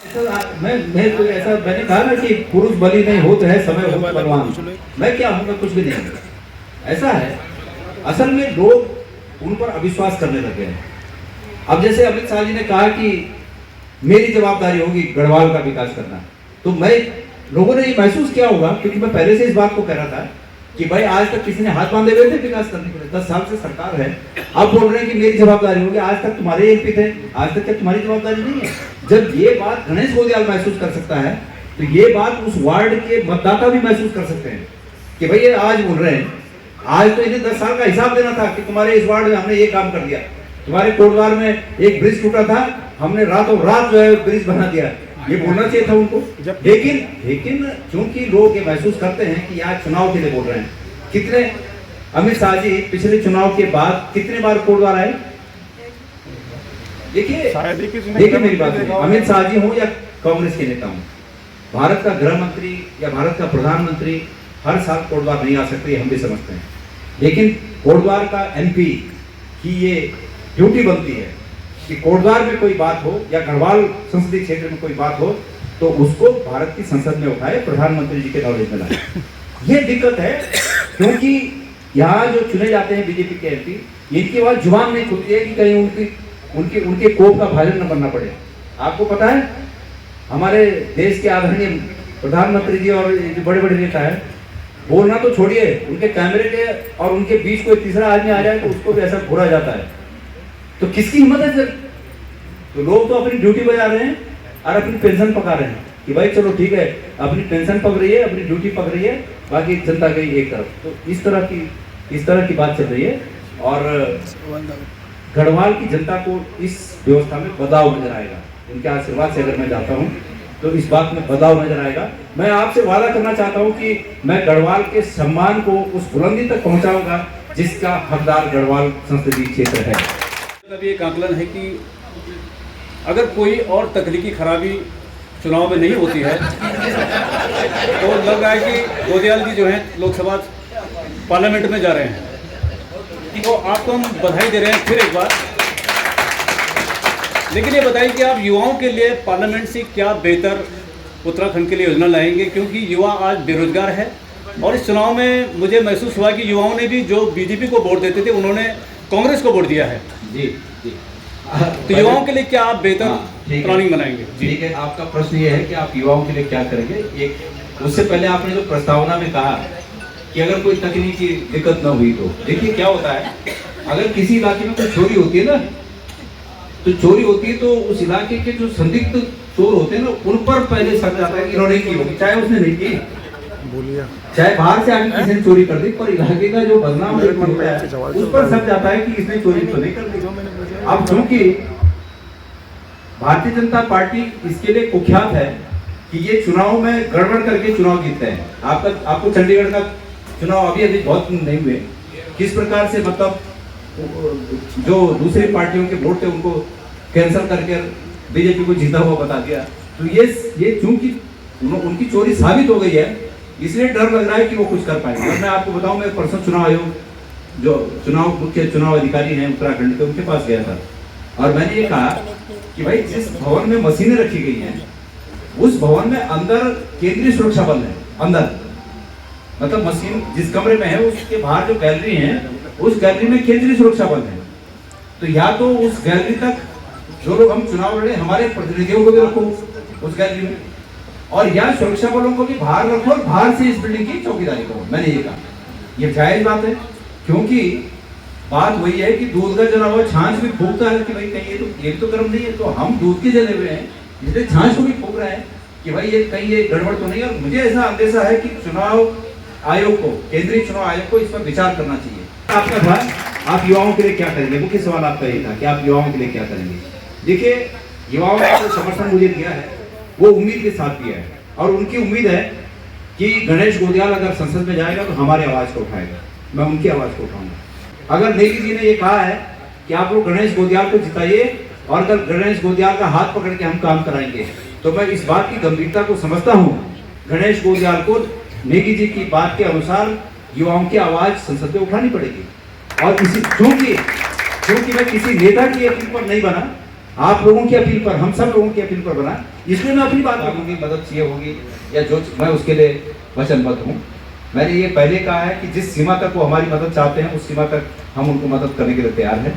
मैं तो ऐसा मैंने कहा ना कि पुरुष बलि नहीं होते है समय होत बलवान। मैं क्या हूँ, मैं कुछ भी नहीं हूँ। ऐसा है, असल में लोग उन पर अविश्वास करने लगे हैं। अब जैसे अमित शाह जी ने कहा कि मेरी जवाबदारी होगी गढ़वाल का विकास करना, तो मैं लोगों ने ये महसूस किया होगा, क्योंकि मैं पहले से इस बात को कह रहा था कि भाई आज तक किसी ने हाथ बांधे हुए थे विकास करने के लिए। 10 साल से सरकार है, अब बोल रहे हैं कि मेरी जवाबदारी होगी। आज तक तुम्हारे एमपी थे, आज तक क्या तुम्हारी जवाबदारी नहीं है? जब ये बात गणेश गोदियाल महसूस कर सकता है, तो ये बात उस वार्ड के मतदाता भी महसूस कर सकते हैं कि भाई ये आज बोल रहे हैं। आज तो इन्हें 10 साल का हिसाब देना था कि तुम्हारे इस वार्ड में हमने ये काम कर दिया, तुम्हारे कोटद्वार में एक ब्रिज टूटा था, हमने रातों रात जो है ब्रिज बना दिया। ये बोलना चाहिए था उनको। लेकिन क्योंकि लोग ये महसूस करते हैं कि आज चुनाव के लिए बोल रहे हैं। कितने अमित शाह जी पिछले चुनाव के बाद कितने बार कोटद्वार आए? देखिए मेरी बात है, अमित शाह जी हो या कांग्रेस के नेता हो, भारत का गृह मंत्री या भारत का प्रधानमंत्री हर साल कोटद्वार नहीं आ सकते, हम भी समझते हैं। लेकिन कोटद्वार का एमपी की ये ड्यूटी बनती है कि कोटद्वार में कोई बात हो या गढ़वाल संसदीय क्षेत्र में कोई बात हो तो उसको भारत की संसद में उठाए, प्रधानमंत्री जी के नॉलेज में लाए। ये दिक्कत है, क्योंकि यहाँ जो चुने जाते हैं बीजेपी के एमपी, इनकी बात जुबान नहीं खुलती है कि कहीं उनके कोप का भाजन न बनना पड़े। आपको पता है हमारे देश के आदरणीय प्रधानमंत्री जी और जो बड़े बड़े नेता है, बोलना तो छोड़िए, उनके कैमरे के और उनके बीच कोई तीसरा आदमी आ जाए तो उसको भी ऐसा घूरा जाता है। तो किसकी हिम्मत है सर? तो लोग तो अपनी ड्यूटी बजा रहे हैं और अपनी पेंशन पका रहे हैं कि भाई चलो ठीक है, अपनी पेंशन पक रही है, अपनी ड्यूटी पक रही है, बाकी जनता गई एक तरफ। तो इस तरह की बात चल रही है और गढ़वाल की जनता को इस व्यवस्था में बदलाव नजर आएगा। उनके आशीर्वाद से अगर मैं जाता हूँ तो इस बात में बदलाव नजर आएगा। मैं आपसे वादा करना चाहता हूँ कि मैं गढ़वाल के सम्मान को उस बुलंदी तक पहुँचाऊंगा जिसका हकदार गढ़वाल संसदीय क्षेत्र है। अभी एक आकलन है कि अगर कोई और तकनीकी खराबी चुनाव में नहीं होती है तो लग रहा है कि गोदियाल जी जो हैं लोकसभा पार्लियामेंट में जा रहे हैं। तो आपको हम बधाई दे रहे हैं फिर एक बार। लेकिन ये बताइए कि आप युवाओं के लिए पार्लियामेंट से क्या बेहतर उत्तराखंड के लिए योजना लाएंगे, क्योंकि युवा आज बेरोजगार है और इस चुनाव में मुझे महसूस हुआ कि युवाओं ने भी जो बीजेपी को वोट देते थे उन्होंने कांग्रेस को वोट दिया है। जी तो युवाओं के लिए क्या आप बेहतर प्लानिंग बनाएंगे? ठीक है, आपका प्रश्न ये है कि आप युवाओं के लिए क्या करेंगे। एक उससे पहले आपने जो प्रस्तावना में कहा कि अगर कोई तकनीकी दिक्कत न हुई तो देखिए क्या होता है, अगर किसी इलाके में कोई चोरी होती है ना, तो चोरी होती है तो उस इलाके के जो संदिग्ध चोर होते हैं ना, उन पर पहले शक जाता है कि इन्होंने की होगी, चाहे उसने नहीं की, चाहे बाहर से आके किसी ने चोरी कर दी, पर इलाके का जो बदनाम होता है उस पर शक जाता है कि इसने चोरी तो नहीं कर दी। अब क्योंकि भारतीय जनता पार्टी इसके लिए कुख्यात है कि ये चुनाव में गड़बड़ करके चुनाव जीतते हैं। आपको चंडीगढ़ का चुनाव अभी बहुत नहीं हुए, किस प्रकार से मतलब जो दूसरी पार्टियों के वोट थे उनको कैंसिल करके बीजेपी को जीता हुआ बता दिया। तो ये चूंकि उनकी चोरी साबित हो गई है, इसलिए डर लग रहा है कि वो कुछ कर पाएंगे। और मैं आपको बताऊं, मैं परसों चुनाव आयोग जो मुख्य चुनाव अधिकारी हैं उत्तराखंड के, उनके पास गया था और मैंने ये कहा कि भाई जिस भवन में मशीनें रखी गई हैं उस भवन में अंदर केंद्रीय सुरक्षा बल है, अंदर मतलब मशीन जिस कमरे में है उसके बाहर जो गैलरी है उस गैलरी में केंद्रीय सुरक्षा बल है। तो या तो उस गैलरी तक जो लोग हम चुनाव लड़े हमारे प्रतिनिधियों को भी रखो उस गैलरी में, और या सुरक्षा बलों को भी बाहर रखो और बाहर से इस बिल्डिंग की चौकीदारी करो। मैंने ये कहा, ये जायज बात है, क्योंकि बात वही है कि दूध का जला हुआ छाछ भी फूकता है कि भाई कहीं ये तो गर्म नहीं है, तो हम दूध के जले हुए हैं इसलिए छाछ को भी फूक रहे हैं कि भाई ये कहीं ये गड़बड़ तो नहीं। और मुझे ऐसा अंदेशा है कि चुनाव आयोग को, केंद्रीय चुनाव आयोग को इस पर विचार करना चाहिए। आपका था आप युवाओं के लिए क्या करेंगे, मुख्य सवाल आपका ये था कि आप युवाओं के लिए क्या करेंगे। देखिए युवाओं ने जो समर्थन मुझे दिया है वो उम्मीद के साथ दिया है, और उनकी उम्मीद है कि गणेश गोदियाल अगर संसद में जाएगा तो हमारी आवाज को उठाएगा, मैं उनकी आवाज को उठाऊंगा। अगर नेगी जी ने ये कहा है कि आप लोग गणेश गोदियाल को जिताइए और अगर गणेश गोदियाल का हाथ पकड़ के हम काम कराएंगे, तो मैं इस बात की गंभीरता को समझता हूँ। गणेश गोदियाल को नेगी जी की बात के अनुसार युवाओं की आवाज संसद में उठानी पड़ेगी। और क्योंकि मैं किसी नेता की अपील पर नहीं बना, आप लोगों की अपील पर, हम सब लोगों की अपील पर बना, इसलिए मैं अपनी बात करूंगी, मदद चाहिए होगी या जो मैं उसके लिए वचनबद्ध हूँ। मैंने ये पहले कहा है कि जिस सीमा तक वो हमारी मदद चाहते हैं उस सीमा तक हम उनको मदद करने के लिए तैयार हैं।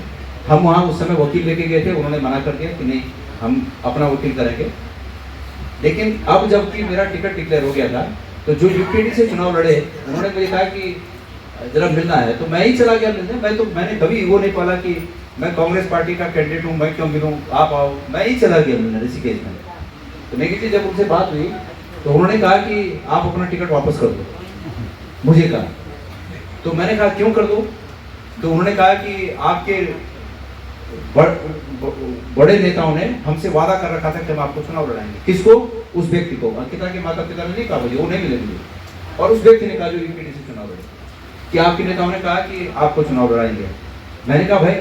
हम वहाँ उस समय वकील लेके गए थे, उन्होंने मना कर दिया कि नहीं हम अपना वकील करेंगे। लेकिन अब जबकि मेरा टिकट डिक्लेयर हो गया था तो जो यूपीडी से चुनाव लड़े उन्होंने मुझे कहा कि जरा मिलना है, तो मैं ही चला गया मिलने। मैंने कभी वो नहीं पाला कि मैं कांग्रेस पार्टी का कैंडिडेट हूँ, मैं क्यों मिलूँ, आप आओ, मैं ही चला गया मिलने ऋषिकेश में। तो नेगेटिव जब उनसे बात हुई तो उन्होंने कहा कि आप अपना टिकट वापस कर दो, मुझे कहा। तो मैंने कहा क्यों कर दो? तो उन्होंने कहा कि आपके बड़े नेताओं ने हमसे वादा कर रखा था कि हम आपको चुनाव लड़ाएंगे। किसको? उस व्यक्ति को। अंकिता के माता पिता ने नहीं कहा मुझे, वो नहीं मिले मुझे, और उस व्यक्ति ने कहा जो यूपीडी से चुनाव लड़े कि आपके नेताओं ने कहा कि आपको चुनाव लड़ाएंगे। मैंने कहा भाई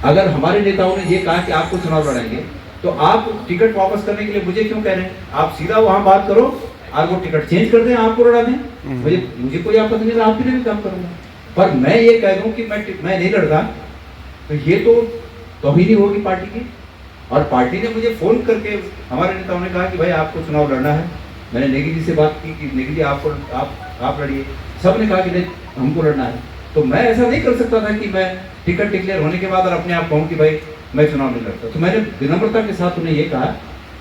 अगर हमारे नेताओं ने ये कहा कि आपको चुनाव लड़ाएंगे तो आप टिकट वापस करने के लिए मुझे क्यों कह रहे हैं? आप सीधा वहां बात करो और वो टिकट चेंज कर दें, आपको लड़ा दें। मुझे कोई आपत्ति नहीं, आपके लिए भी काम करूंगा। पर मैं ये कह दूं कि मैं नहीं लड़ता तो ये तो तौहीन होगी पार्टी की। और पार्टी ने मुझे फोन करके हमारे नेताओं ने कहा कि भाई आपको चुनाव लड़ना है। मैंने नेगी जी से बात की कि नेगी जी आप लड़िए। सब ने कहा कि नहीं हमको लड़ना है। तो मैं ऐसा नहीं कर सकता था कि मैं टिकट डिक्लेयर होने के बाद और अपने आप कहूँ कि भाई मैं चुनाव नहीं लड़ता। तो मैंने विनम्रता के साथ उन्हें ये कहा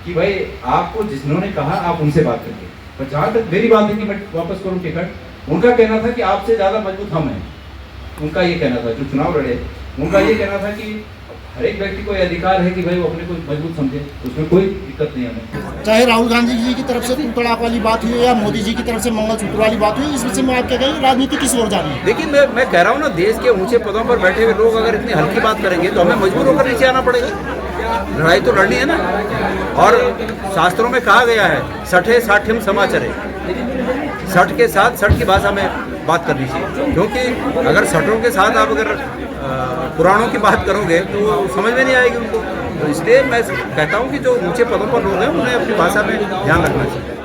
कि भाई आपको जिन्होंने कहा आप उनसे बात करिए। पर जहाँ तक मेरी बात है कि मैं वापस करूँ टिकट, उनका कहना था कि आपसे ज़्यादा मजबूत हम हैं। उनका ये कहना था, जो चुनाव लड़े उनका ये कहना था कि हर एक व्यक्ति को ये अधिकार है कि भाई वो अपने को मजबूत समझे, उसमें कोई दिक्कत नहीं हमें। चाहे राहुल गांधी जी की तरफ से तूतड़ाक वाली बात हुई या मोदी जी की तरफ से मंगलसूत्र वाली बात हुई, इस विषय में आप क्या कहेंगे? राजनीति किस ओर जा रही है? देखिए मैं कह रहा हूँ ना, देश के ऊंचे पदों पर बैठे हुए लोग अगर इतनी हल्की बात करेंगे तो हमें मजबूर होकर नीचे आना पड़ेगा। लड़ाई तो लड़नी है ना। और शास्त्रों में कहा गया है सठे साठ्यम समाचरे, सठ के साथ सठ की भाषा में बात करनी चाहिए। क्योंकि अगर सठों के साथ आप अगर पुराणों की बात करोगे तो समझ में नहीं आएगी उनको। तो इसलिए मैं कहता हूँ कि जो ऊंचे पदों पर लोग हैं उन्हें अपनी भाषा में ध्यान रखना चाहिए।